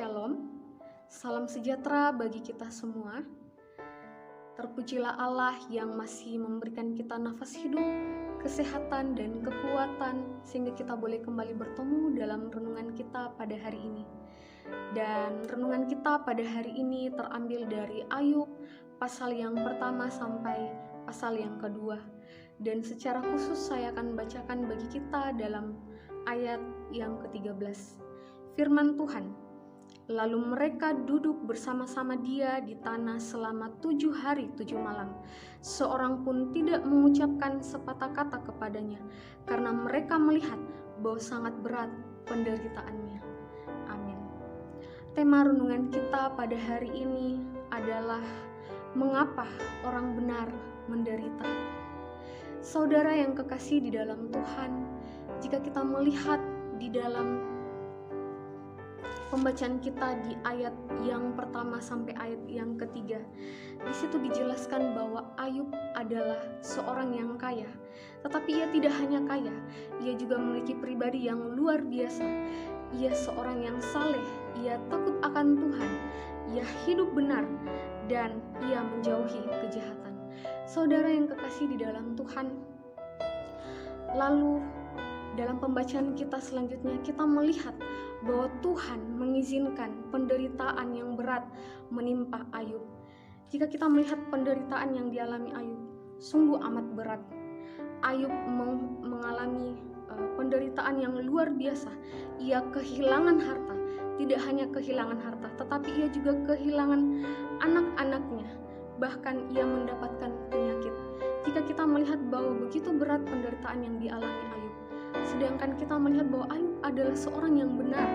Shalom, salam sejahtera bagi kita semua. Terpujilah Allah yang masih memberikan kita nafas hidup, kesehatan, dan kekuatan sehingga kita boleh kembali bertemu dalam renungan kita pada hari ini. Dan renungan kita pada hari ini terambil dari Ayub pasal yang pertama sampai pasal yang kedua. Dan secara khusus saya akan bacakan bagi kita dalam ayat yang ke-13. Firman Tuhan, lalu mereka duduk bersama-sama dia di tanah selama 7 hari 7 malam. Seorang pun tidak mengucapkan sepatah kata kepadanya, karena mereka melihat bahwa sangat berat penderitaannya. Amin. Tema renungan kita pada hari ini adalah mengapa orang benar menderita. Saudara yang kekasih di dalam Tuhan, jika kita melihat di dalam pembacaan kita di ayat yang pertama sampai ayat yang ketiga, di situ dijelaskan bahwa Ayub adalah seorang yang kaya, tetapi ia tidak hanya kaya, ia juga memiliki pribadi yang luar biasa. Ia seorang yang saleh, ia takut akan Tuhan, ia hidup benar, dan ia menjauhi kejahatan. Saudara yang kekasih di dalam Tuhan, lalu dalam pembacaan kita selanjutnya kita melihat bahwa Tuhan mengizinkan penderitaan yang berat menimpa Ayub. Jika kita melihat penderitaan yang dialami Ayub, sungguh amat berat. Ayub mengalami penderitaan yang luar biasa. Ia kehilangan harta, tidak hanya kehilangan harta, tetapi ia juga kehilangan anak-anaknya. Bahkan ia mendapatkan penyakit. Jika kita melihat bahwa begitu berat penderitaan yang dialami Ayub, sedangkan kita melihat bahwa Ayub adalah seorang yang benar,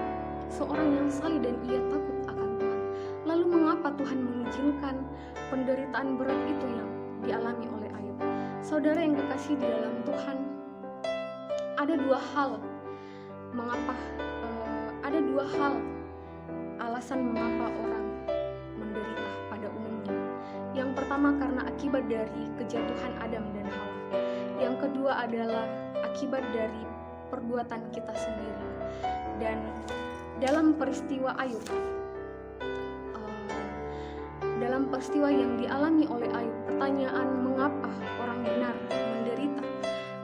seorang yang saleh, dan ia takut akan Tuhan. Lalu mengapa Tuhan mengizinkan penderitaan berat itu yang dialami oleh Ayub? Saudara yang kekasih di dalam Tuhan, ada dua hal alasan mengapa orang menderita pada umumnya. Yang pertama karena akibat dari kejatuhan Adam dan Hawa. Yang kedua adalah akibat dari perbuatan kita sendiri. Dan dalam peristiwa Ayub, dalam peristiwa yang dialami oleh Ayub, pertanyaan mengapa orang benar menderita,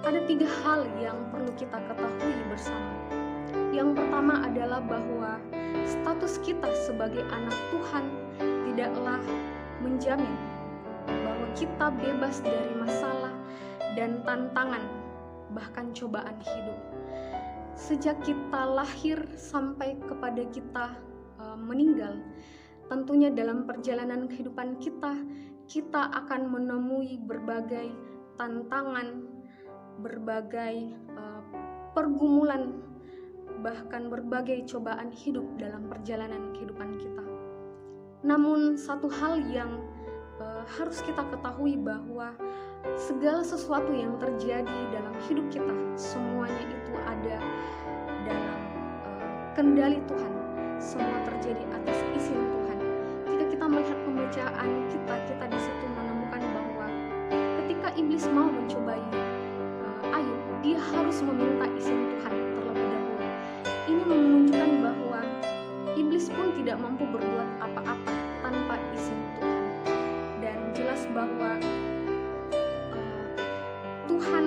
ada 3 hal yang perlu kita ketahui bersama. Yang pertama adalah bahwa status kita sebagai anak Tuhan tidaklah menjamin bahwa kita bebas dari masalah dan tantangan, bahkan cobaan hidup. Sejak kita lahir sampai kepada kita meninggal, tentunya dalam perjalanan kehidupan kita akan menemui berbagai tantangan, berbagai pergumulan, bahkan berbagai cobaan hidup dalam perjalanan kehidupan kita. Namun satu hal yang harus kita ketahui bahwa segala sesuatu yang terjadi dalam hidup kita, semuanya itu ada dalam kendali Tuhan. Semua terjadi atas izin Tuhan. Jika kita melihat pembacaan kita di situ menemukan bahwa ketika iblis mau mencobai Ayub, dia harus meminta izin Tuhan terlebih dahulu. Ini menunjukkan bahwa iblis pun tidak mampu berbuat apa-apa tanpa izin Tuhan. Dan jelas bahwa Tuhan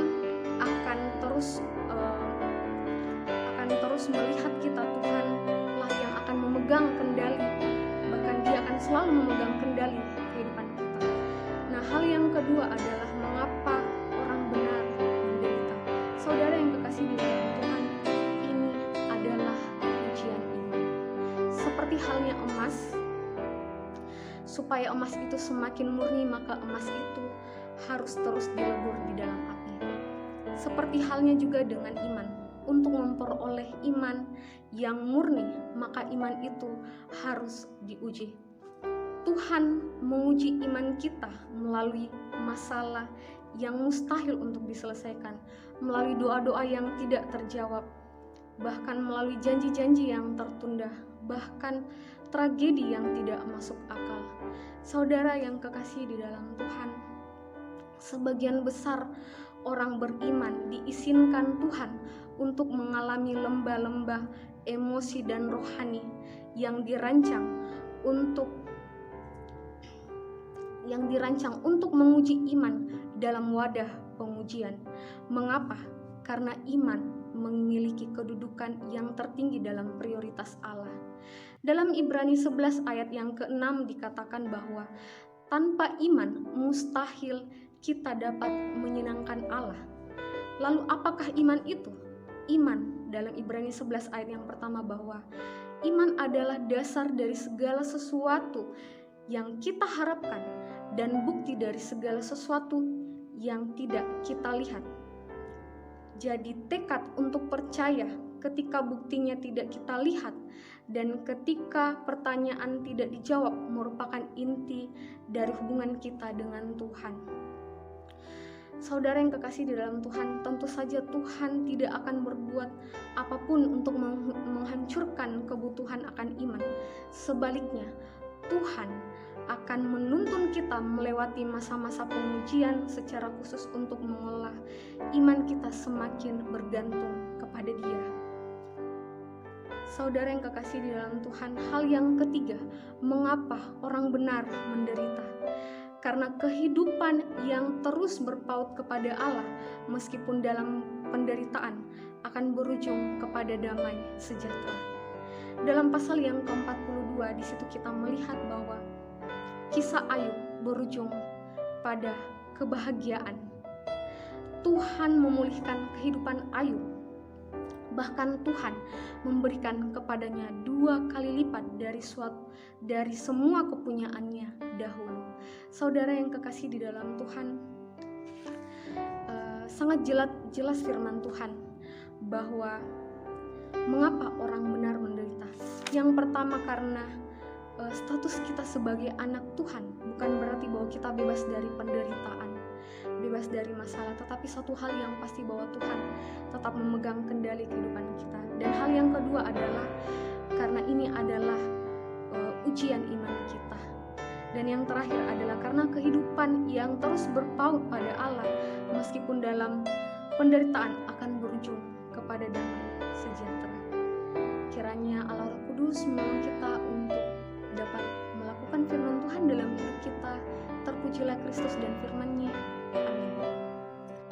akan terus melihat kita. Tuhan lah yang akan memegang kendali, bahkan dia akan selalu memegang kendali kehidupan kita. Nah, hal yang kedua adalah mengapa orang benar menderita. Saudara yang kekasih di dalam Tuhan, ini adalah ujian iman. Seperti halnya emas, supaya emas itu semakin murni, maka emas itu harus terus dilebur di dalam api. Seperti halnya juga dengan iman. Untuk memperoleh iman yang murni, maka iman itu harus diuji. Tuhan menguji iman kita melalui masalah yang mustahil untuk diselesaikan, melalui doa-doa yang tidak terjawab, bahkan melalui janji-janji yang tertunda, bahkan tragedi yang tidak masuk akal. Saudara yang kekasih di dalam Tuhan, sebagian besar orang beriman diizinkan Tuhan untuk mengalami lembah-lembah emosi dan rohani yang dirancang untuk menguji iman dalam wadah pengujian. Mengapa? Karena iman memiliki kedudukan yang tertinggi dalam prioritas Allah. Dalam Ibrani 11 ayat yang ke-6 dikatakan bahwa tanpa iman mustahil kita dapat menyenangkan Allah. Lalu apakah iman itu? Iman dalam Ibrani 11 ayat yang pertama bahwa iman adalah dasar dari segala sesuatu yang kita harapkan dan bukti dari segala sesuatu yang tidak kita lihat. Jadi tekad untuk percaya ketika buktinya tidak kita lihat dan ketika pertanyaan tidak dijawab merupakan inti dari hubungan kita dengan Tuhan. Saudara yang kekasih di dalam Tuhan, tentu saja Tuhan tidak akan berbuat apapun untuk menghancurkan kebutuhan akan iman. Sebaliknya, Tuhan akan menuntun kita melewati masa-masa pengujian secara khusus untuk mengolah iman kita semakin bergantung kepada Dia. Saudara yang kekasih di dalam Tuhan, hal yang ketiga, mengapa orang benar menderita? Karena kehidupan yang terus berpaut kepada Allah meskipun dalam penderitaan akan berujung kepada damai sejahtera. Dalam pasal yang ke-42 di situ kita melihat bahwa kisah Ayub berujung pada kebahagiaan. Tuhan memulihkan kehidupan Ayub. Bahkan Tuhan memberikan kepadanya 2 kali lipat dari semua kepunyaannya dahulu. Saudara yang kekasih di dalam Tuhan, sangat jelas firman Tuhan bahwa mengapa orang benar menderita. Yang pertama karena status kita sebagai anak Tuhan bukan berarti bahwa kita bebas dari penderitaan, bebas dari masalah, tetapi satu hal yang pasti bahwa Tuhan tetap memegang kendali kehidupan kita. Dan hal yang kedua adalah karena ini adalah ujian iman kita. Dan yang terakhir adalah karena kehidupan yang terus berpaut pada Allah meskipun dalam penderitaan akan berujung kepada damai sejahtera. Kiranya Allah Kudus menolong kita untuk dapat melakukan firman Tuhan dalam hidup kita. Terpujilah Kristus dan firman-Nya.